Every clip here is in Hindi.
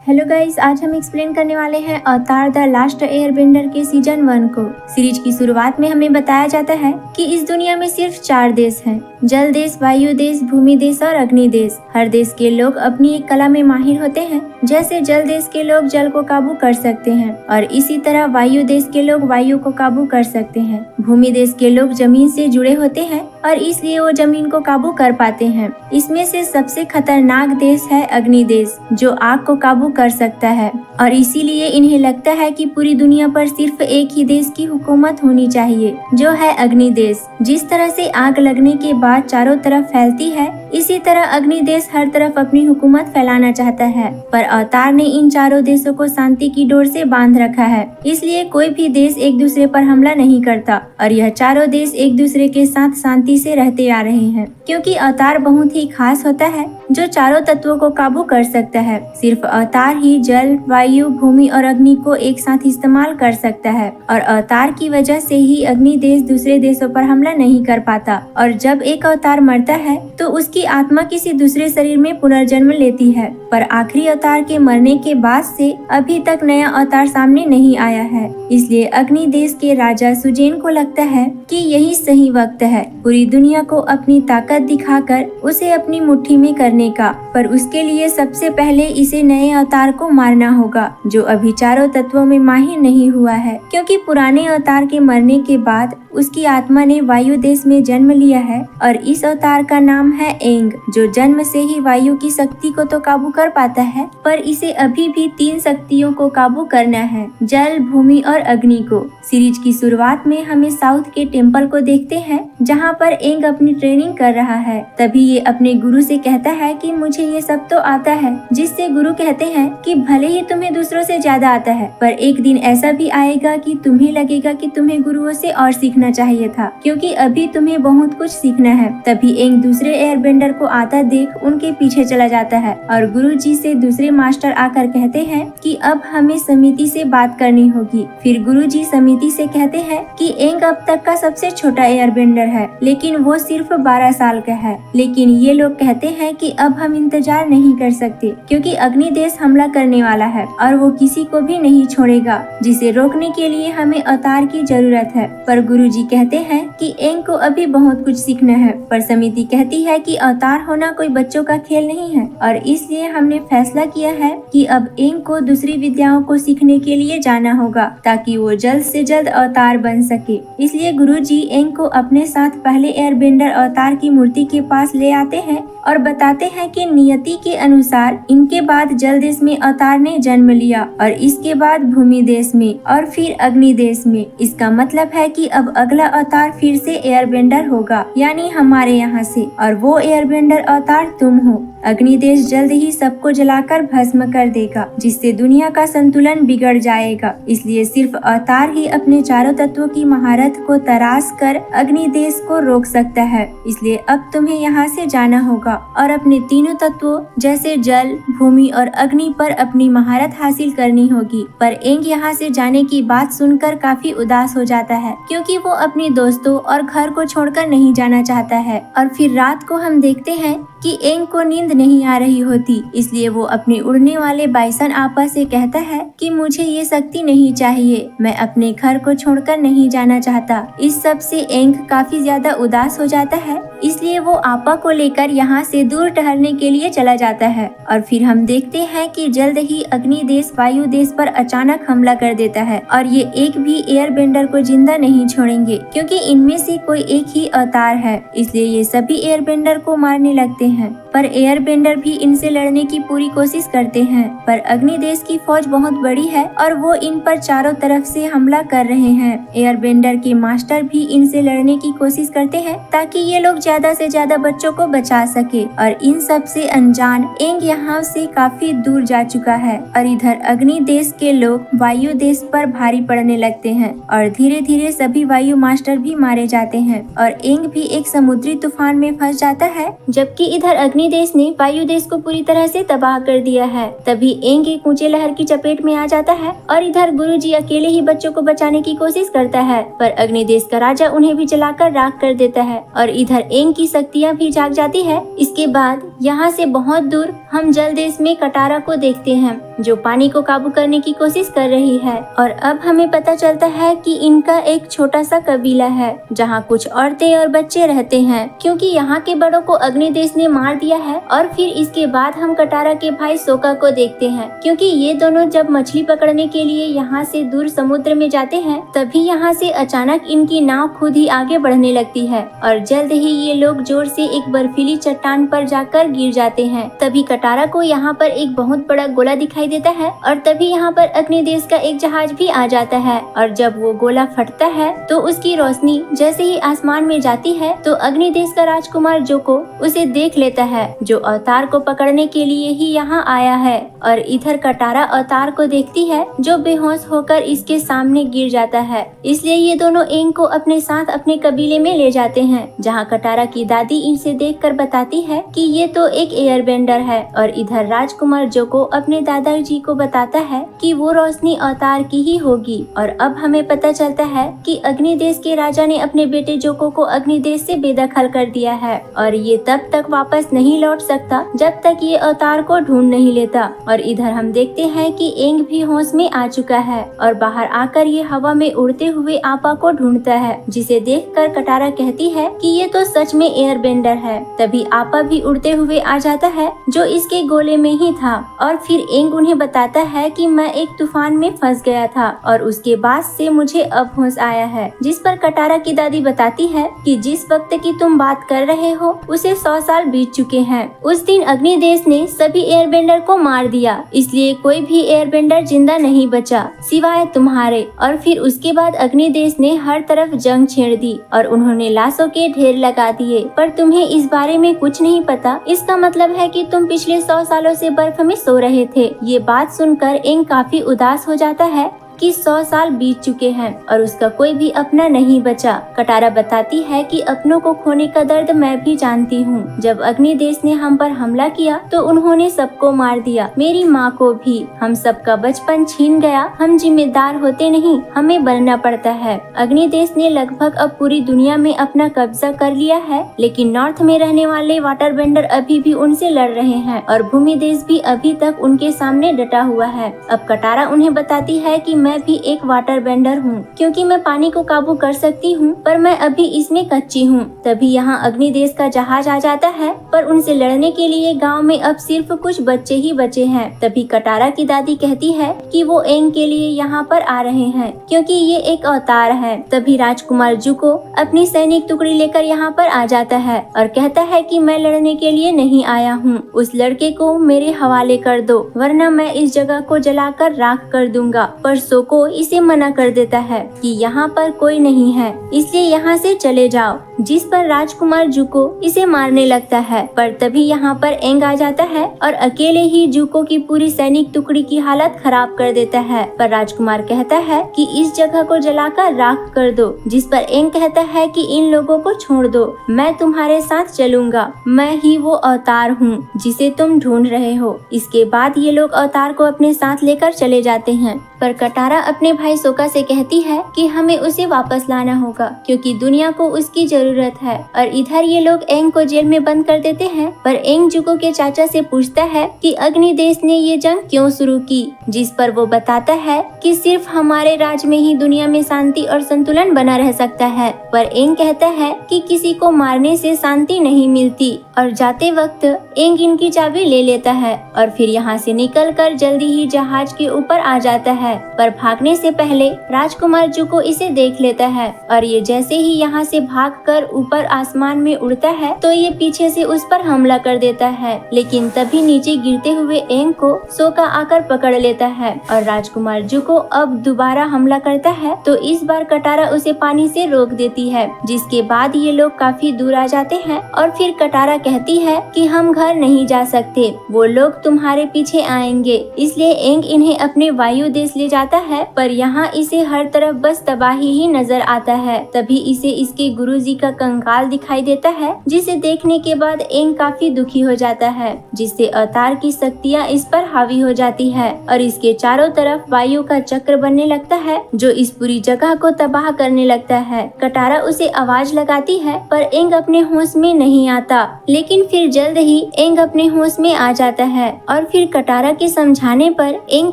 हेलो गाइस, आज हम एक्सप्लेन करने वाले हैं अवतार द लास्ट एयरबेंडर के सीजन 1 को। सीरीज की शुरुआत में हमें बताया जाता है कि इस दुनिया में सिर्फ 4 देश हैं, जल देश, वायु देश, भूमि देश और अग्नि देश। हर देश के लोग अपनी एक कला में माहिर होते हैं। जैसे जल देश के लोग जल को काबू कर सकते हैं और इसी तरह वायु देश के लोग वायु को काबू कर सकते हैं। भूमि देश के लोग जमीन से जुड़े होते हैं और इसलिए वो जमीन को काबू कर पाते हैं। इसमें से सबसे खतरनाक देश है अग्नि देश, जो आग को काबू कर सकता है और इसीलिए इन्हें लगता है कि पूरी दुनिया पर सिर्फ एक ही देश की हुकूमत होनी चाहिए, जो है अग्नि देश। जिस तरह से आग लगने के बाद चारों तरफ फैलती है, इसी तरह अग्नि देश हर तरफ अपनी हुकूमत फैलाना चाहता है। पर अवतार ने इन चारों देशों को शांति की डोर से बांध रखा है, इसलिए कोई भी देश एक दूसरे पर हमला नहीं करता और यह चारों देश एक दूसरे के साथ शांति से रहते आ रहे हैं। क्योंकि अवतार बहुत ही खास होता है, जो चारों तत्वों को काबू कर सकता है। सिर्फ अवतार ही जल, वायु, भूमि और अग्नि को एक साथ इस्तेमाल कर सकता है और अवतार की वजह से ही अग्नि देश दूसरे देशों पर हमला नहीं कर पाता। और जब एक अवतार मरता है तो उसकी आत्मा किसी दूसरे शरीर में पुनर्जन्म लेती है। पर आखिरी अवतार के मरने के बाद से अभी तक नया अवतार सामने नहीं आया है, इसलिए अग्नि देश के राजा सुजेन को लगता है कि यही सही वक्त है पूरी दुनिया को अपनी ताकत दिखाकर उसे अपनी मुट्ठी में करने का। पर उसके लिए सबसे पहले इसे नए अवतार को मारना होगा, जो अभी चारों तत्वों में माहिर नहीं हुआ है। क्योंकि पुराने अवतार के मरने के बाद उसकी आत्मा ने वायु देश में जन्म लिया है और इस अवतार का नाम है एंग, जो जन्म से ही वायु की शक्ति को तो काबू कर पाता है, पर इसे अभी भी 3 शक्तियों को काबू करना है, जल, भूमि और अग्नि को। सीरीज की शुरुआत में हमें साउथ के टेम्पल को देखते हैं, जहाँ पर एंग अपनी ट्रेनिंग कर रहा है। तभी ये अपने गुरु से कहता है कि मुझे ये सब तो आता है, जिससे गुरु कहते हैं कि भले ही तुम्हें दूसरों से ज्यादा आता है, पर एक दिन ऐसा भी आएगा कि तुम्हें लगेगा कि तुम्हें गुरुओं से और सीखना चाहिए था, क्योंकि अभी तुम्हें बहुत कुछ सीखना है। तभी एंग दूसरे एयरबेंडर को आता देख उनके पीछे चला जाता है और गुरुजी से दूसरे मास्टर आकर कहते हैं कि अब हमें समिति से बात करनी होगी। फिर गुरुजी समिति से कहते हैं कि एंग अब तक का सबसे छोटा एयरबेंडर है, लेकिन वो सिर्फ 12 साल का है। लेकिन ये लोग कहते हैं कि अब हम इंतजार नहीं कर सकते, क्योंकि अग्नि देश हमला करने वाला है और वो किसी को भी नहीं छोड़ेगा, जिसे रोकने के लिए हमें अवतार की जरूरत है। पर गुरुजी कहते हैं कि एंग को अभी बहुत कुछ सीखना है। पर समिति कहती है कि अवतार होना कोई बच्चों का खेल नहीं है और इसलिए हमने फैसला किया है कि अब एंग को दूसरी विद्याओं को सीखने के लिए जाना होगा, ताकि वो जल्द से जल्द अवतार बन सके। इसलिए गुरुजी एंग को अपने साथ पहले एयरबेंडर अवतार की मूर्ति के पास ले आते हैं और बताते हैं कि नियति के अनुसार इनके बाद जल देश में अवतार ने जन्म लिया और इसके बाद भूमि देश में और फिर अग्नि देश में। इसका मतलब है कि अब अगला अवतार फिर से एयरबेंडर होगा, यानी हमारे यहाँ से, और वो एयरबेंडर अवतार तुम हो। अग्नि देश जल्द ही सबको जलाकर भस्म कर देगा, जिससे दुनिया का संतुलन बिगड़ जाएगा। इसलिए सिर्फ अवतार ही अपने चारों तत्वों की महारत को तराश कर अग्नि देश को रोक सकता है। इसलिए अब तुम्हें यहाँ से जाना होगा और अपने तीनों तत्वों जैसे जल, भूमि और अग्नि पर अपनी महारत हासिल करनी होगी। पर एंग यहाँ से जाने की बात सुनकर काफी उदास हो जाता है, क्योंकि वो अपने दोस्तों और घर को छोड़कर नहीं जाना चाहता है। और फिर रात को हम देखते हैं कि एंग को नींद नहीं आ रही होती, इसलिए वो अपने उड़ने वाले बाइसन आपा से कहता है कि मुझे ये शक्ति नहीं चाहिए, मैं अपने घर को छोड़कर नहीं जाना चाहता। इस सब से एंग काफी ज्यादा उदास हो जाता है, इसलिए वो आपा को लेकर यहाँ से दूर टहलने के लिए चला जाता है। और फिर हम देखते हैं कि जल्द ही अग्नि देश वायु देश पर अचानक हमला कर देता है और ये एक भी एयरबेंडर को जिंदा नहीं छोड़ेंगे, क्योंकि इनमें से कोई एक ही अवतार है। इसलिए ये सभी एयरबेंडर को मारने लगते हैं। पर एयरबेंडर भी इनसे लड़ने की पूरी कोशिश करते हैं। पर अग्नि देश की फौज बहुत बड़ी है और वो इन पर चारों तरफ से हमला कर रहे हैं। एयरबेंडर के मास्टर भी इनसे लड़ने की कोशिश करते हैं, ताकि ये लोग ज्यादा से ज्यादा बच्चों को बचा सके। और इन सब से अनजान एंग यहाँ से काफी दूर जा चुका है और इधर अग्नि देश के लोग वायु देश पर भारी पड़ने लगते हैं और धीरे धीरे सभी वायु मास्टर भी मारे जाते हैं और एंग भी एक समुद्री तूफान में फंस जाता है, जबकि इधर अग्नि देश ने वायु देश को पूरी तरह से तबाह कर दिया है। तभी एंग एक ऊंचे लहर की चपेट में आ जाता है और इधर गुरुजी अकेले ही बच्चों को बचाने की कोशिश करता है, पर अग्नि देश का राजा उन्हें भी जलाकर राख कर देता है और इधर एंग की शक्तियाँ भी जाग जाती है। इसके बाद यहाँ से बहुत दूर हम जल देश में कटारा को देखते हैं। जो पानी को काबू करने की कोशिश कर रही है। और अब हमें पता चलता है कि इनका एक छोटा सा कबीला है जहाँ कुछ औरतें और बच्चे रहते हैं, क्योंकि यहाँ के बड़ों को अग्निदेश ने मार दिया है। और फिर इसके बाद हम कटारा के भाई सोका को देखते हैं, क्योंकि ये दोनों जब मछली पकड़ने के लिए यहाँ से दूर समुद्र में जाते हैं, तभी यहाँ से अचानक इनकी नाव खुद ही आगे बढ़ने लगती है और जल्द ही ये लोग जोर से एक बर्फीली चट्टान पर जाकर गिर जाते हैं। तभी कटारा को यहाँ पर एक बहुत बड़ा गोला दिखाई देता है और तभी यहाँ पर अग्निदेश का एक जहाज भी आ जाता है। और जब वो गोला फटता है तो उसकी रोशनी जैसे ही आसमान में जाती है तो अग्निदेश का राजकुमार जोको उसे देख लेता है, जो अवतार को पकड़ने के लिए ही यहाँ आया है। और इधर कटारा अवतार को देखती है जो बेहोश होकर इसके सामने गिर जाता है। इसलिए ये दोनों एंग को अपने साथ अपने कबीले में ले जाते हैं, जहाँ कटारा की दादी इसे देखकर बताती है कि ये तो एक एयरबेंडर है। और इधर राजकुमार जोको अपने दादाजी को बताता है कि वो रोशनी अवतार की ही होगी। और अब हमें पता चलता है कि अग्निदेश के राजा ने अपने बेटे जोको को अग्निदेश से बेदखल कर दिया है और ये तब तक वापस नहीं लौट सकता जब तक ये अवतार को ढूंढ नहीं लेता। और इधर हम देखते हैं कि एंग भी होश में आ चुका है और बाहर आकर ये हवा में उड़ते हुए आपा को ढूंढता है, जिसे देखकर कटारा कहती है कि ये तो सच में एयरबेंडर है। तभी आपा भी उड़ते हुए आ जाता है जो इसके गोले में ही था। और फिर एंग उन्हें बताता है कि मैं एक तूफान में फंस गया था और उसके बाद से मुझे अब होश आया है। जिस पर कटारा की दादी बताती है कि जिस वक्त की तुम बात कर रहे हो उसे 100 साल बीत चुके हैं। उस दिन अग्निदेश ने सभी एयरबेंडर को मार दिया, इसलिए कोई भी एयरबेंडर जिंदा नहीं बचा सिवाय तुम्हारे। और फिर उसके बाद अग्निदेश ने हर तरफ जंग छेड़ दी और उन्होंने लाशों के ढेर लगा दिए, पर तुम्हें इस बारे में कुछ नहीं पता। इसका मतलब है कि तुम पिछले 100 सालों से बर्फ में सो रहे थे। ये बात सुनकर एंग काफी उदास हो जाता है कि 100 साल बीत चुके हैं और उसका कोई भी अपना नहीं बचा। कटारा बताती है कि अपनों को खोने का दर्द मैं भी जानती हूँ। जब अग्निदेश ने हम पर हमला किया तो उन्होंने सबको मार दिया, मेरी माँ को भी। हम सबका बचपन छीन गया। हम जिम्मेदार होते नहीं, हमें बनना पड़ता है। अग्निदेश ने लगभग अब पूरी दुनिया में अपना कब्जा कर लिया है, लेकिन नॉर्थ में रहने वाले वाटर बेंडर अभी भी उनसे लड़ रहे हैं और भूमि देश भी अभी तक उनके सामने डटा हुआ है। अब कटारा उन्हें बताती है कि मैं भी एक वाटर बेंडर हूँ, क्योंकि मैं पानी को काबू कर सकती हूँ, पर मैं अभी इसमें कच्ची हूँ। तभी यहाँ अग्निदेश का जहाज आ जाता है, पर उनसे लड़ने के लिए गांव में अब सिर्फ कुछ बच्चे ही बचे हैं। तभी कटारा की दादी कहती है कि वो एंग के लिए यहाँ पर आ रहे हैं, क्योंकि ये एक अवतार है। तभी राजकुमार जुको अपनी सैनिक टुकड़ी लेकर यहाँ पर आ जाता है और कहता है कि मैं लड़ने के लिए नहीं आया हूँ, उस लड़के को मेरे हवाले कर दो, वरना मैं इस जगह को जलाकर राख कर दूंगा। पर सोको इसे मना कर देता है कि यहाँ पर कोई नहीं है, इसलिए यहाँ से चले जाओ। जिस पर राजकुमार जुको इसे मारने लगता है, पर तभी यहाँ पर एंग आ जाता है और अकेले ही जुको की पूरी सैनिक टुकड़ी की हालत खराब कर देता है। पर राजकुमार कहता है कि इस जगह को जलाकर राख कर दो। जिस पर एंग कहता है कि इन लोगों को छोड़ दो, मैं तुम्हारे साथ चलूंगा, मैं ही वो अवतार हूँ जिसे तुम ढूंढ रहे हो। इसके बाद ये लोग अवतार को अपने साथ लेकर चले जाते हैं। पर कटारा अपने भाई सोका से कहती है कि हमें उसे वापस लाना होगा, क्योंकि दुनिया को उसकी जरूरत है। और इधर ये लोग एंग को जेल में बंद कर देते हैं। पर एंग जुको के चाचा से पूछता है कि अग्निदेश ने ये जंग क्यों शुरू की, जिस पर वो बताता है कि सिर्फ हमारे राज में ही दुनिया में शांति और संतुलन बना रह सकता है। पर एंग कहता है कि किसी को मारने से शांति नहीं मिलती। और जाते वक्त एंग इनकी चाबी ले लेता है और फिर यहाँ से निकलकर जल्दी ही जहाज के ऊपर आ जाता है। पर भागने से पहले राजकुमार जुको इसे देख लेता है और ये जैसे ही यहाँ से भागकर ऊपर आसमान में उड़ता है तो ये पीछे से उस पर हमला कर देता है। लेकिन तभी नीचे गिरते हुए एंग को सोका आकर पकड़ लेता है और राजकुमार जुको अब दोबारा हमला करता है, तो इस बार कटारा उसे पानी से रोक देती है। जिसके बाद ये लोग काफी दूर आ जाते हैं और फिर कटारा कहती है कि हम घर नहीं जा सकते, वो लोग तुम्हारे पीछे आएंगे। इसलिए एंग इन्हें अपने वायु देश ले जाता है, पर यहाँ इसे हर तरफ बस तबाही ही नजर आता है। तभी इसे इसके गुरुजी का कंकाल दिखाई देता है, जिसे देखने के बाद एंग काफी दुखी हो जाता है, जिससे अवतार की शक्तियाँ इस पर हावी हो जाती है और इसके चारों तरफ वायु का चक्र बनने लगता है, जो इस पूरी जगह को तबाह करने लगता है। कटारा उसे आवाज लगाती है, पर एंग अपने होश में नहीं आता, लेकिन फिर जल्द ही एंग अपने होश में आ जाता है और फिर कटारा के समझाने पर एंग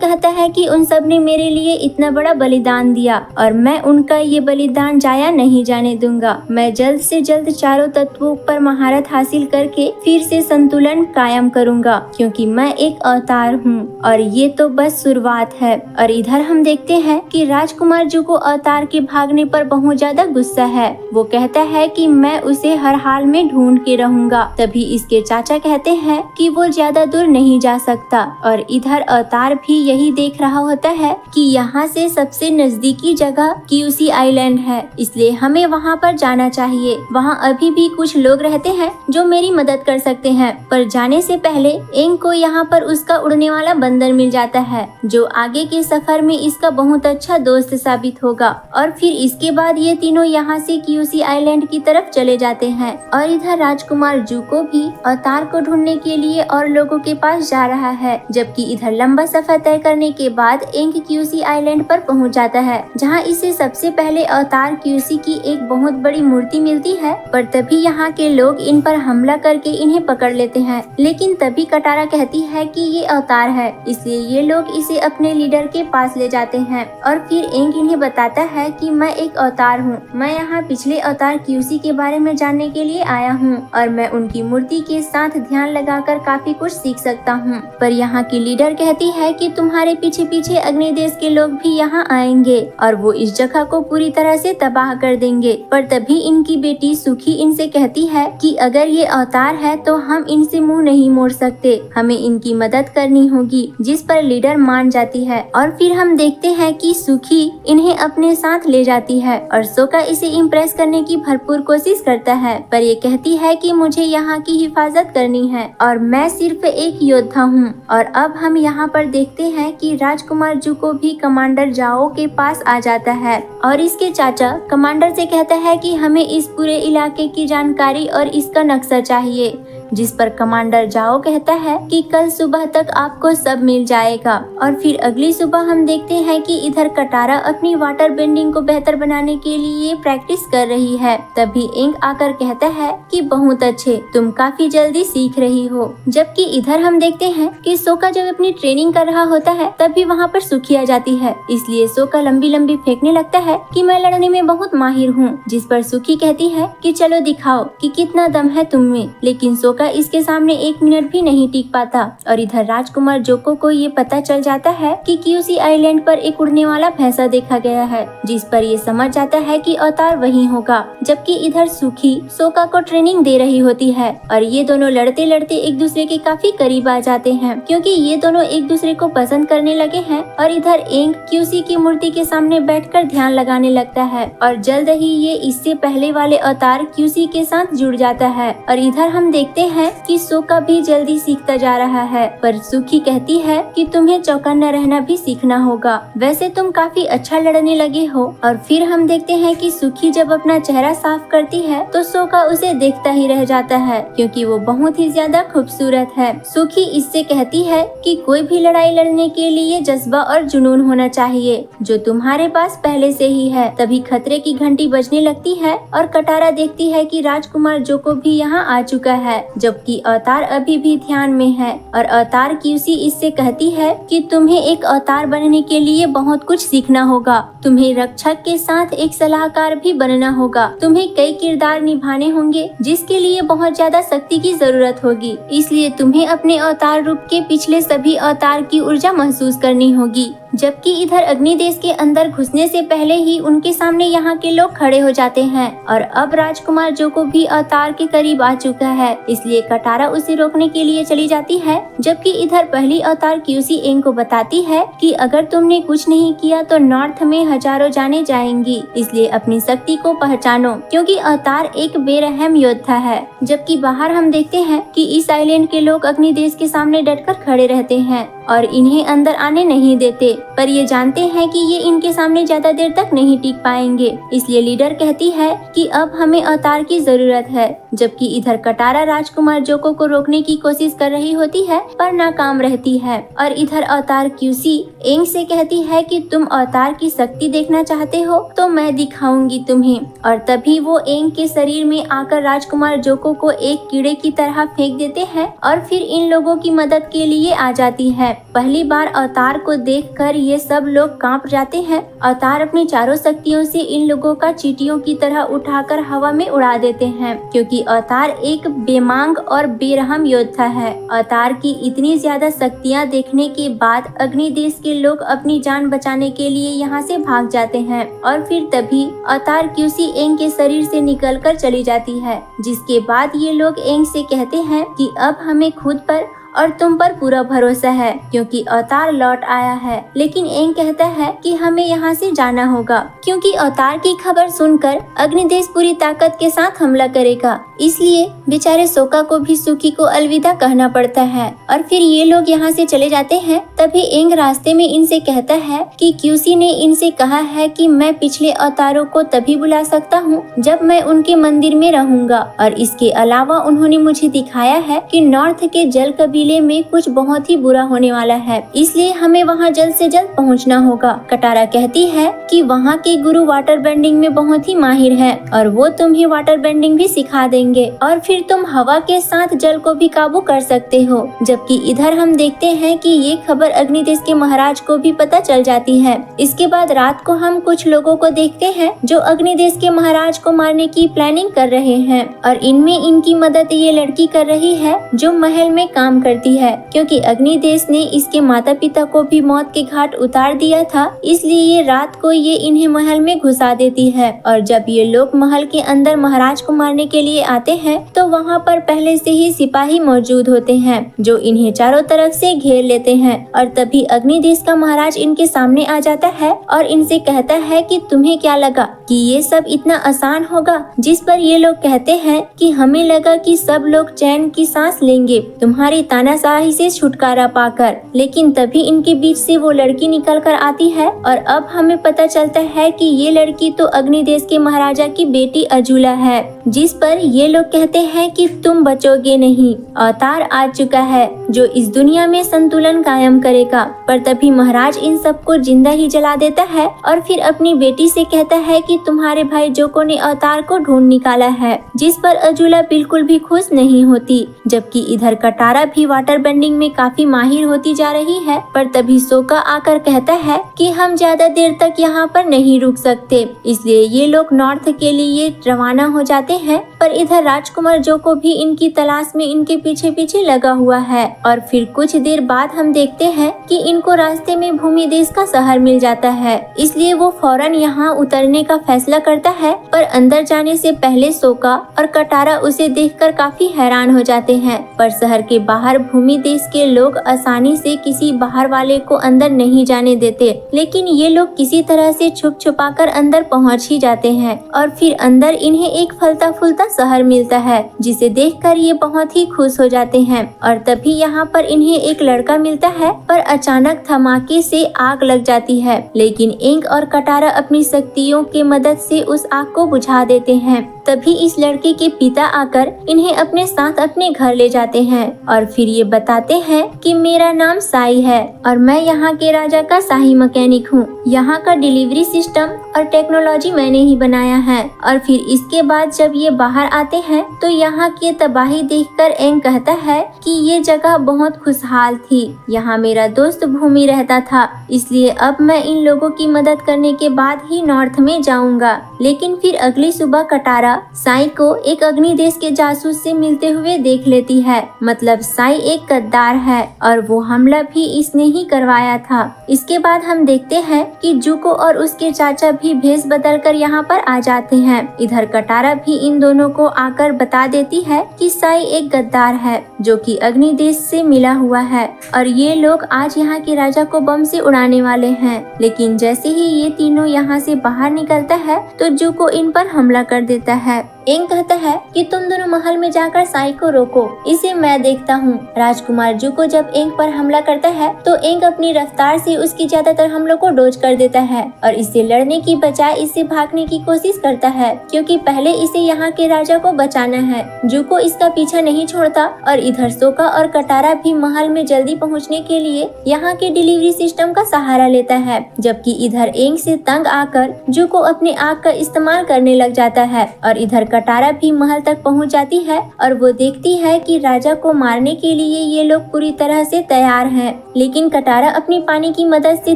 कहता है कि उन सब ने मेरे लिए इतना बड़ा बलिदान दिया और मैं उनका ये बलिदान जाया नहीं जाने दूंगा। मैं जल्द से जल्द चारों तत्वों पर महारत हासिल करके फिर से संतुलन कायम करूंगा, क्योंकि मैं एक अवतार हूँ और ये तो बस शुरुआत है। और इधर हम देखते हैं कि राजकुमार जू को अवतार के भागने पर बहुत ज्यादा गुस्सा है। वो कहता है कि मैं उसे हर हाल में ढूंढ के रहूंगा। तभी इसके चाचा कहते हैं कि वो ज्यादा दूर नहीं जा सकता और इधर अवतार भी यही देख रहा होता है कि यहाँ से सबसे नजदीकी जगह क्यूसी आइलैंड है, इसलिए हमें वहाँ पर जाना चाहिए। वहाँ अभी भी कुछ लोग रहते हैं जो मेरी मदद कर सकते हैं। पर जाने से पहले एंग को यहाँ पर उसका उड़ने वाला बंदर मिल जाता है, जो आगे के सफर में इसका बहुत अच्छा दोस्त साबित होगा। और फिर इसके बाद ये तीनों यहाँ से क्यूसी आइलैंड की तरफ चले जाते हैं और इधर राजकुमार जू को भी अवतार को ढूंढने के लिए और लोगों के पास जा रहा है, जबकि इधर लंबा सफर तय करने के बाद एंग क्यूसी आइलैंड पर पहुंच जाता है, जहां इसे सबसे पहले अवतार क्यूसी की एक बहुत बड़ी मूर्ति मिलती है। पर तभी यहाँ के लोग इन पर हमला करके इन्हें पकड़ लेते हैं, लेकिन तभी कटारा कहती है कि ये अवतार है, इसलिए ये लोग इसे अपने लीडर के पास ले जाते हैं। और फिर एंग इन्हें बताता है कि मैं एक अवतार हूँ, मैं यहाँ पिछले अवतार क्यूसी के बारे में जानने के लिए आया हूँ और मैं उनकी मूर्ति के साथ ध्यान लगाकर काफी कुछ सीख सकता हूँ। पर यहाँ की लीडर कहती है कि तुम्हारे पीछे पीछे अग्नि देश के लोग भी यहाँ आएंगे और वो इस जगह को पूरी तरह से तबाह कर देंगे। पर तभी इनकी बेटी सुखी इनसे कहती है कि अगर ये अवतार है तो हम इनसे मुंह नहीं मोड़ सकते, हमें इनकी मदद करनी होगी, जिस पर लीडर मान जाती है। और फिर हम देखते हैं कि सुखी इन्हें अपने साथ ले जाती है और सोका इसे इम्प्रेस करने की भरपूर कोशिश करता है, पर ये कहती है कि मुझे यहाँ की हिफाजत करनी है और मैं सिर्फ एक योद्धा हूँ। और अब हम यहाँ पर देखते हैं कि राजकुमार जू को भी कमांडर जाओ के पास आ जाता है और इसके चाचा कमांडर से कहता है कि हमें इस पूरे इलाके की जानकारी और इसका नक्शा चाहिए, जिस पर कमांडर जाओ कहता है कि कल सुबह तक आपको सब मिल जाएगा। और फिर अगली सुबह हम देखते हैं कि इधर कटारा अपनी वाटर बेंडिंग को बेहतर बनाने के लिए प्रैक्टिस कर रही है। तभी एंग आकर कहता है कि बहुत अच्छे, तुम काफी जल्दी सीख रही हो। जबकि इधर हम देखते हैं कि सोका जब अपनी ट्रेनिंग कर रहा होता है तभी वहाँ पर सुखी आ जाती है, इसलिए सोका लंबी लंबी फेंकने लगता है कि मैं लड़ने में बहुत माहिर हूँ, जिस पर सुखी कहती है कि चलो दिखाओ कि कितना दम है तुम में। लेकिन सोका इसके सामने 1 मिनट भी नहीं टिक पाता। और इधर राजकुमार जोको को ये पता चल जाता है कि क्यूसी आइलैंड पर एक उड़ने वाला भैंसा देखा गया है, जिस पर ये समझ जाता है कि अवतार वही होगा। जबकि इधर सुखी सोका को ट्रेनिंग दे रही होती है और ये दोनों लड़ते लड़ते एक दूसरे के काफी करीब आ जाते हैं, क्योंकि ये दोनों एक दूसरे को पसंद करने लगे हैं। और इधर एंग क्यूसी की मूर्ति के सामने बैठकर ध्यान लगाने लगता है और जल्द ही ये इससे पहले वाले अवतार क्यूसी के साथ जुड़ जाता है। और इधर हम देखते हैं कि सोका भी जल्दी सीखता जा रहा है, पर सुखी कहती है कि तुम्हें चौकन्ना रहना भी सीखना होगा, वैसे तुम काफी अच्छा लड़ने लगे हो। और फिर हम देखते हैं कि सुखी जब अपना चेहरा साफ करती है तो सोका उसे देखता ही रह जाता है, क्योंकि वो बहुत ही ज्यादा खूबसूरत है। सुखी इससे कहती है कि कोई भी लड़ाई लड़ने के लिए जज्बा और जुनून होना चाहिए, जो तुम्हारे पास पहले से ही है। तभी खतरे की घंटी बजने लगती है और कटारा देखती है कि राजकुमार जोको भी यहाँ आ चुका है, जबकि अवतार अभी भी ध्यान में है। और अवतार क्यूसी इससे कहती है कि तुम्हें एक अवतार बनने के लिए बहुत कुछ सीखना होगा, तुम्हें रक्षक के साथ एक सलाहकार भी बनना होगा, तुम्हें कई किरदार निभाने होंगे, जिसके लिए बहुत ज्यादा शक्ति की जरूरत होगी, इसलिए तुम्हें अपने अवतार रूप के पिछले सभी अवतार की ऊर्जा महसूस करनी होगी। जबकि इधर अग्नि देश के अंदर घुसने से पहले ही उनके सामने यहाँ के लोग खड़े हो जाते हैं और अब राजकुमार जोको भी अवतार के करीब आ चुका है, इसलिए कटारा उसे रोकने के लिए चली जाती है। जबकि इधर पहली अवतार क्यूसी एंग को बताती है कि अगर तुमने कुछ नहीं किया तो नॉर्थ में हजारों जाने जाएंगी, इसलिए अपनी शक्ति को पहचानो, क्योंकि अवतार एक बेरहम योद्धा है। जबकि बाहर हम देखते हैं कि इस आइलैंड के लोग अग्नि देश के सामने डटकर खड़े रहते हैं और इन्हें अंदर आने नहीं देते, पर ये जानते हैं कि ये इनके सामने ज्यादा देर तक नहीं टिक पाएंगे। इसलिए लीडर कहती है कि अब हमें अवतार की जरूरत है, जबकि इधर कटारा राजकुमार जोको को रोकने की कोशिश कर रही होती है पर नाकाम रहती है। और इधर अवतार क्यूसी एंग से कहती है कि तुम अवतार की शक्ति देखना चाहते हो तो मैं दिखाऊंगी तुम्हें। और तभी वो एंग के शरीर में आकर राजकुमार जोको को एक कीड़े की तरह फेंक देते हैं और फिर इन लोगों की मदद के लिए आ जाती है। पहली बार अवतार को देखकर ये सब लोग कांप जाते हैं। अवतार अपनी चारों शक्तियों से इन लोगों का चींटियों की तरह उठाकर हवा में उड़ा देते हैं, क्योंकि अवतार एक बेमांग और बेरहम योद्धा है। अवतार की इतनी ज्यादा शक्तियां देखने के बाद अग्नि देश के लोग अपनी जान बचाने के लिए यहाँ से भाग जाते हैं। और फिर तभी अवतार क्यूसी एंग के शरीर से निकलकर चली जाती है, जिसके बाद ये लोग एंग से कहते हैं कि अब हमें खुद पर और तुम पर पूरा भरोसा है, क्योंकि अवतार लौट आया है। लेकिन एंग कहता है कि हमें यहाँ से जाना होगा, क्योंकि अवतार की खबर सुनकर अग्निदेश पूरी ताकत के साथ हमला करेगा। इसलिए बेचारे सोका को भी सुकी को अलविदा कहना पड़ता है और फिर ये लोग यहाँ से चले जाते हैं। तभी एंग रास्ते में इनसे कहता है कि क्यूसी ने इनसे कहा है कि मैं पिछले अवतारों को तभी बुला सकता हूँ जब मैं उनके मंदिर में रहूंगा, और इसके अलावा उन्होंने मुझे दिखाया है कि नॉर्थ के जल कबीले में कुछ बहुत ही बुरा होने वाला है, इसलिए हमें वहाँ जल्द से जल्द पहुँचना होगा। कटारा कहती है कि वहाँ के गुरु वाटर बेंडिंग में बहुत ही माहिर है और वो तुम्हें वाटर बेंडिंग भी सिखा देंगे और फिर तुम हवा के साथ जल को भी काबू कर सकते हो। जबकि इधर हम देखते हैं कि ये खबर अग्निदेश के महाराज को भी पता चल जाती है। इसके बाद रात को हम कुछ लोगों को देखते हैं जो अग्निदेश के महाराज को मारने की प्लानिंग कर रहे हैं, और इनमें इनकी मदद ये लड़की कर रही है जो महल में काम करती है, क्योंकि अग्निदेश ने इसके माता पिता को भी मौत के घाट उतार दिया था। इसलिए ये रात को ये इन्हें महल में घुसा देती है, और जब ये लोग महल के अंदर महाराज को मारने के लिए आते हैं तो वहाँ पर पहले से ही सिपाही मौजूद होते हैं जो इन्हें चारों तरफ से घेर लेते हैं। और तभी अग्निदेश का महाराज इनके सामने आ जाता है और इनसे कहता है कि तुम्हें क्या लगा कि ये सब इतना आसान होगा। जिस पर ये लोग कहते हैं कि हमें लगा कि सब लोग चैन की सांस लेंगे तुम्हारी तानाशाही से छुटकारा पाकर, लेकिन तभी इनके बीच से वो लड़की निकल कर आती है और अब हमें पता चलता है कि ये लड़की तो अग्निदेश के महाराजा की बेटी अजूला है। जिस पर ये लोग कहते हैं कि तुम बचोगे नहीं, अवतार आ चुका है जो इस दुनिया में संतुलन कायम करेगा। पर तभी महाराज इन सबको जिंदा ही जला देता है और फिर अपनी बेटी से कहता है कि तुम्हारे भाई जोको ने अवतार को ढूंढ निकाला है। जिस पर अजूला बिल्कुल भी खुश नहीं होती, जबकि इधर कटारा भी वाटर बेंडिंग में काफी माहिर होती जा रही है। पर तभी सोका आकर कहता है कि हम ज्यादा देर तक यहाँ पर नहीं रुक सकते, इसलिए ये लोग नॉर्थ के लिए रवाना हो जाते हैं। पर इधर राजकुमार जोको भी इनकी तलाश में इनके पीछे पीछे लगा हुआ है। और फिर कुछ देर बाद हम देखते हैं कि इनको रास्ते में भूमि देश का शहर मिल जाता है, इसलिए वो फौरन यहाँ उतरने का फैसला करता है। पर अंदर जाने से पहले सोका और कटारा उसे देखकर काफी हैरान हो जाते हैं। पर शहर के बाहर भूमि देश के लोग आसानी से किसी बाहर वाले को अंदर नहीं जाने देते, लेकिन ये लोग किसी तरह से छुप छुपाकर अंदर पहुँच ही जाते हैं। और फिर अंदर इन्हें एक फलता फूलता शहर मिलता है, जिसे देखकर ये बहुत ही खुश हो जाते हैं। और तभी यहाँ पर इन्हें एक लड़का मिलता है, पर अचानक धमाके से आग लग जाती है, लेकिन एंग और कटारा अपनी शक्तियों के मदद से उस आग को बुझा देते हैं। तभी इस लड़के के पिता आकर इन्हें अपने साथ अपने घर ले जाते हैं और फिर ये बताते हैं कि मेरा नाम साई है और मैं यहाँ के राजा का शाही मैकेनिक हूँ। यहाँ का डिलीवरी सिस्टम और टेक्नोलॉजी मैंने ही बनाया है। और फिर इसके बाद जब ये बाहर आते हैं तो यहाँ की तबाही देखकर एंग कहता है कि ये जगह बहुत खुशहाल थी, यहाँ मेरा दोस्त भूमि रहता था, इसलिए अब मैं इन लोगों की मदद करने के बाद ही नॉर्थ में जाऊंगा। लेकिन फिर अगली सुबह कटारा साई को एक अग्निदेश के जासूस से मिलते हुए देख लेती है। मतलब साई एक गद्दार है और वो हमला भी इसने ही करवाया था। इसके बाद हम देखते हैं कि जुको और उसके चाचा भी भेष बदल कर यहाँ पर आ जाते हैं। इधर कटारा भी इन दोनों को आकर बता देती है कि साई एक गद्दार है जो कि अग्निदेश से मिला हुआ है और ये लोग आज यहाँ के राजा को बम से उड़ाने वाले हैं। लेकिन जैसे ही ये तीनों यहाँ से बाहर निकलता है तो जुको इन पर हमला कर देता है एंग कहता है कि तुम दोनों महल में जाकर साई को रोको, इसे मैं देखता हूँ। राजकुमार जुको जब एंग पर हमला करता है तो एंग अपनी रफ्तार से उसकी ज्यादातर हमलों को डोज कर देता है और इससे लड़ने की बजाय इससे भागने की कोशिश करता है, क्योंकि पहले इसे यहाँ के राजा को बचाना है। जुको इसका पीछा नहीं छोड़ता और इधर सोका और कटारा भी महल में जल्दी पहुँचने के लिए यहाँ के डिलीवरी सिस्टम का सहारा लेता है, जबकि इधर एंग से तंग आकर जुको अपने आग का इस्तेमाल करने लग जाता है और इधर कटारा भी महल तक पहुँच जाती है और वो देखती है कि राजा को मारने के लिए ये लोग पूरी तरह से तैयार हैं। लेकिन कटारा अपनी पानी की मदद से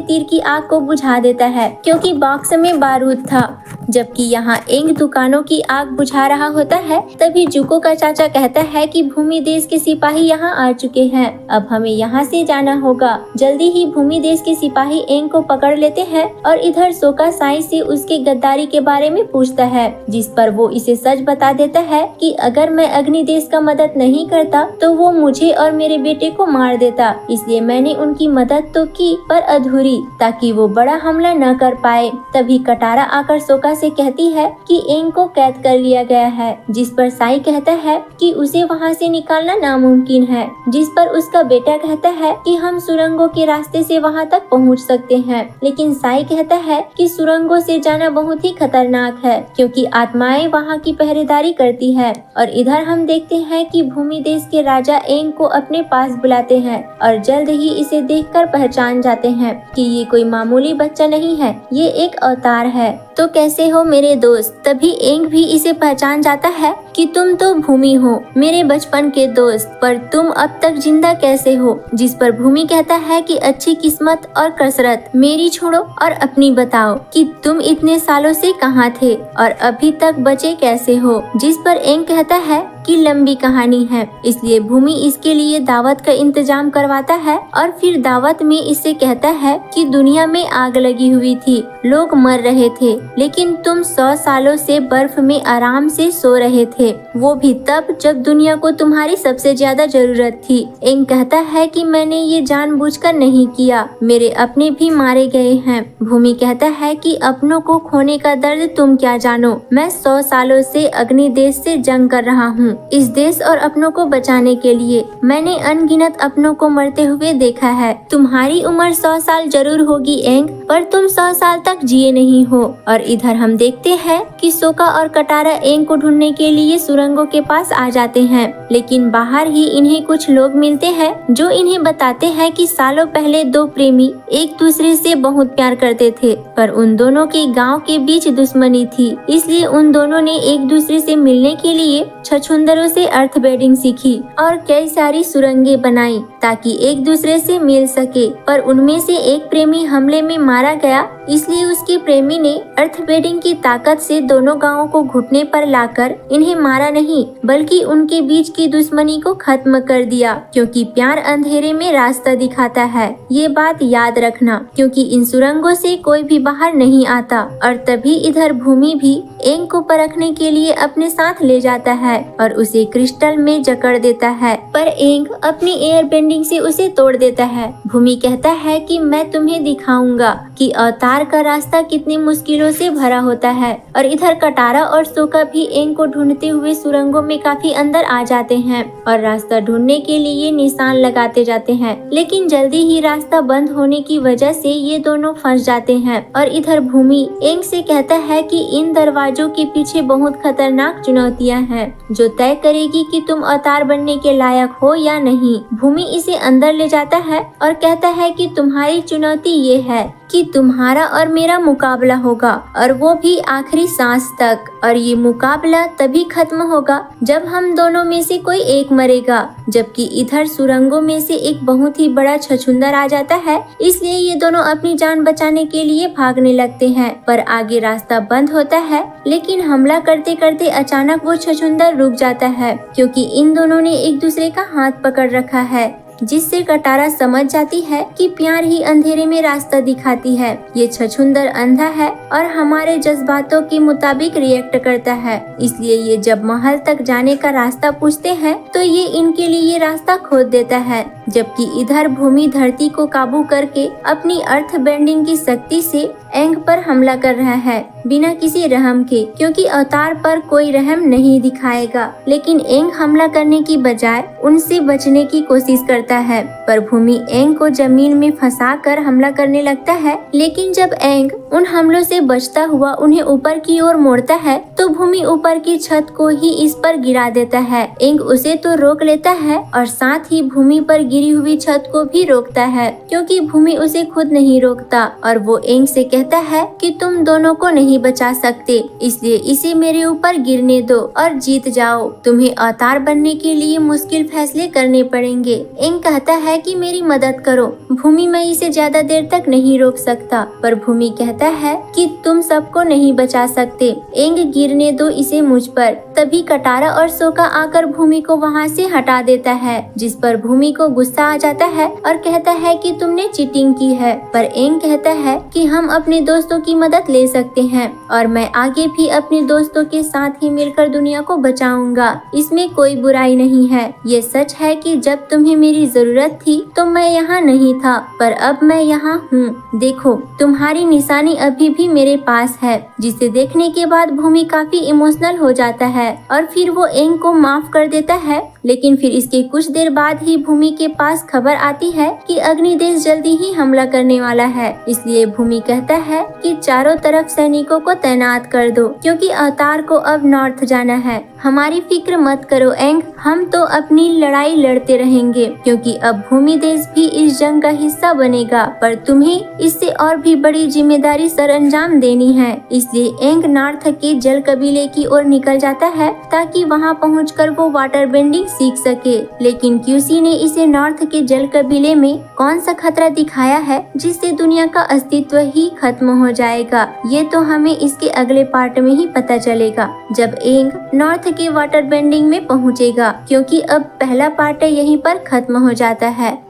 तीर की आग को बुझा देता है, क्योंकि बॉक्स में बारूद था। जबकि यहाँ एंग दुकानों की आग बुझा रहा होता है, तभी जुको का चाचा कहता है कि भूमि देश के सिपाही यहाँ आ चुके हैं, अब हमें यहाँ से जाना होगा। जल्दी ही भूमि देश के सिपाही एंग को पकड़ लेते हैं और इधर सोका साई से उसके गद्दारी के बारे में पूछता है, जिस पर वो इसे सच बता देता है कि अगर मैं अग्नि देश का मदद नहीं करता तो वो मुझे और मेरे बेटे को मार देता, इसलिए मैंने उनकी मदद तो की पर अधूरी, ताकि वो बड़ा हमला न कर पाए। तभी कटारा आकर सोका से कहती है कि एंग को कैद कर लिया गया है, जिस पर साई कहता है कि उसे वहाँ से निकालना नामुमकिन है, जिस पर उसका बेटा कहता है कि हम सुरंगों के रास्ते से वहाँ तक पहुँच सकते हैं। लेकिन साई कहता है कि सुरंगों से जाना बहुत ही खतरनाक है, क्योंकि आत्माएं वहाँ की पहरेदारी करती है। और इधर हम देखते हैं कि भूमि देश के राजा एंग को अपने पास बुलाते हैं और जल्द ही इसे देखकर पहचान जाते हैं कि ये कोई मामूली बच्चा नहीं है, ये एक अवतार है। तो कैसे हो मेरे दोस्त? तभी एंग भी इसे पहचान जाता है कि तुम तो भूमि हो, मेरे बचपन के दोस्त, पर तुम अब तक जिंदा कैसे हो? जिस पर भूमि कहता है कि अच्छी किस्मत और कसरत मेरी छोड़ो और अपनी बताओ कि तुम इतने सालों से कहाँ थे और अभी तक बचे कैसे हो? जिस पर एंग कहता है कि लंबी कहानी है, इसलिए भूमि इसके लिए दावत का इंतजाम करवाता है और फिर दावत में इससे कहता है कि दुनिया में आग लगी हुई थी, लोग मर रहे थे, लेकिन तुम 100 सालों से बर्फ में आराम से सो रहे थे, वो भी तब जब दुनिया को तुम्हारी सबसे ज्यादा जरूरत थी। एंग कहता है कि मैंने ये जानबूझकर नहीं किया, मेरे अपने भी मारे गए हैं। भूमि कहता है कि अपनों को खोने का दर्द तुम क्या जानो, मैं 100 सालों से अग्नि देश से जंग कर रहा हूँ। इस देश और अपनों को बचाने के लिए मैंने अनगिनत अपनों को मरते हुए देखा है। तुम्हारी उम्र 100 साल जरूर होगी एंग, पर तुम 100 साल तक जिए नहीं हो। और इधर हम देखते हैं कि सोका और कटारा एंग को ढूंढने के लिए सुरंगों के पास आ जाते हैं, लेकिन बाहर ही इन्हें कुछ लोग मिलते हैं जो इन्हें बताते हैं कि सालों पहले दो प्रेमी एक दूसरे से बहुत प्यार करते थे, पर उन दोनों के गांव के बीच दुश्मनी थी, इसलिए उन दोनों ने एक दूसरे से मिलने के लिए छछूंदरों से अर्थ बेडिंग सीखी और कई सारी सुरंगें बनाई ताकि एक दूसरे से मिल सके। पर उनमें से एक प्रेमी हमले में मारा गया, इसलिए उसके प्रेमी ने अर्थ बेडिंग की ताकत से दोनों गांवों को घुटने पर लाकर इन्हें मारा नहीं, बल्कि उनके बीच की दुश्मनी को खत्म कर दिया, क्योंकि प्यार अंधेरे में रास्ता दिखाता है। ये बात याद रखना, क्योंकि इन सुरंगों से कोई भी बाहर नहीं आता। और तभी इधर भूमि भी एंग को परखने के लिए अपने साथ ले जाता है और उसे क्रिस्टल में जकड़ देता है, पर एंग अपनी एयर बेंडिंग से उसे तोड़ देता है। भूमि कहता है कि मैं तुम्हें दिखाऊंगा कि अवतार का रास्ता कितनी मुश्किलों से भरा होता है। और इधर कटारा और सोका भी एंग को ढूंढते हुए सुरंगों में काफी अंदर आ जाते हैं और रास्ता ढूंढने के लिए निशान लगाते जाते हैं, लेकिन जल्दी ही रास्ता बंद होने की वजह से ये दोनों फंस जाते हैं। और इधर भूमि एंग से कहता है कि इन दरवाजों के पीछे बहुत खतरनाक चुनौतियां हैं, जो तय करेगी कि तुम अवतार बनने के लायक हो या नहीं। भूमि इसे अंदर ले जाता है और कहता है कि तुम्हारी चुनौती ये है कि तुम्हारा और मेरा मुकाबला होगा, और वो भी आखिरी सांस तक। और ये मुकाबला तभी खत्म होगा जब हम दोनों में से कोई एक मरेगा। जबकि इधर सुरंगों में से एक बहुत ही बड़ा छछूंदर आ जाता है, इसलिए ये दोनों अपनी जान बचाने के लिए भागने लगते हैं, पर आगे रास्ता बंद होता है। लेकिन हमला करते करते अचानक वो छछूंदर रुक जाता है, क्योंकि इन दोनों ने एक दूसरे का हाथ पकड़ रखा है, जिससे कटारा समझ जाती है कि प्यार ही अंधेरे में रास्ता दिखाती है। ये छछूंदर अंधा है और हमारे जज्बातों के मुताबिक रिएक्ट करता है, इसलिए ये जब महल तक जाने का रास्ता पूछते हैं तो ये इनके लिए रास्ता खोद देता है। जबकि इधर भूमि धरती को काबू करके अपनी अर्थ बेंडिंग की शक्ति से एंग पर हमला कर रहा है, बिना किसी रहम के, क्योंकि अवतार पर कोई रहम नहीं दिखाएगा। लेकिन एंग हमला करने की बजाय उनसे बचने की कोशिश करता है, पर भूमि एंग को जमीन में फंसाकर हमला करने लगता है। लेकिन जब एंग उन हमलों से बचता हुआ उन्हें ऊपर की ओर मोड़ता है तो भूमि ऊपर की छत को ही इस पर गिरा देता है। एंग उसे तो रोक लेता है और साथ ही भूमि पर गिरी हुई छत को भी रोकता है, क्योंकि भूमि उसे खुद नहीं रोकता और वो एंग से कहता है कि तुम दोनों को नहीं बचा सकते, इसलिए इसे मेरे ऊपर गिरने दो और जीत जाओ। तुम्हें अवतार बनने के लिए मुश्किल फैसले करने पड़ेंगे। एंग कहता है कि मेरी मदद करो भूमि, मैं इसे ज्यादा देर तक नहीं रोक सकता। पर भूमि कहता है कि तुम सबको नहीं बचा सकते, एंग गिरने दो इसे मुझ पर। तभी कटारा और सोका आकर भूमि को वहाँ से हटा देता है, जिस पर भूमि को गुस्सा आ जाता है और कहता है कि तुमने चीटिंग की है। पर एंग कहता है कि हम अपने दोस्तों की मदद ले सकते हैं और मैं आगे भी अपने दोस्तों के साथ ही मिलकर दुनिया को बचाऊंगा, इसमें कोई बुराई नहीं है। ये सच है कि जब तुम्हें मेरी जरूरत थी तो मैं यहाँ नहीं था, पर अब मैं यहाँ हूँ। देखो तुम्हारी निशानी अभी भी मेरे पास है। जिसे देखने के बाद भूमि काफी इमोशनल हो जाता है और फिर वो एंग को माफ कर देता है। लेकिन फिर इसके कुछ देर बाद ही भूमि के पास खबर आती है कि अग्निदेश जल्दी ही हमला करने वाला है। इसलिए भूमि कहता है कि चारों तरफ सैनिकों को तैनात कर दो, क्योंकि अवतार को अब नॉर्थ जाना है। हमारी फिक्र मत करो एंग, हम तो अपनी लड़ाई लड़ते रहेंगे, क्योंकि अब भूमि देश भी इस जंग का हिस्सा बनेगा। पर तुम्हें इससे और भी बड़ी जिम्मेदारी सरअंजाम देनी है। इसलिए एंग नॉर्थ के जल कबीले की ओर निकल जाता है ताकि वहां पहुंचकर वो वाटर बेंडिंग सीख सके। लेकिन क्यूसी ने इसे नॉर्थ के जल कबीले में कौन सा खतरा दिखाया है जिससे दुनिया का अस्तित्व ही खत्म हो जाएगा, ये तो हमें इसके अगले पार्ट में ही पता चलेगा, जब एंग नॉर्थ के वाटर बेंडिंग में पहुंचेगा, क्योंकि अब पहला पार्ट यहीं पर खत्म हो जाता है।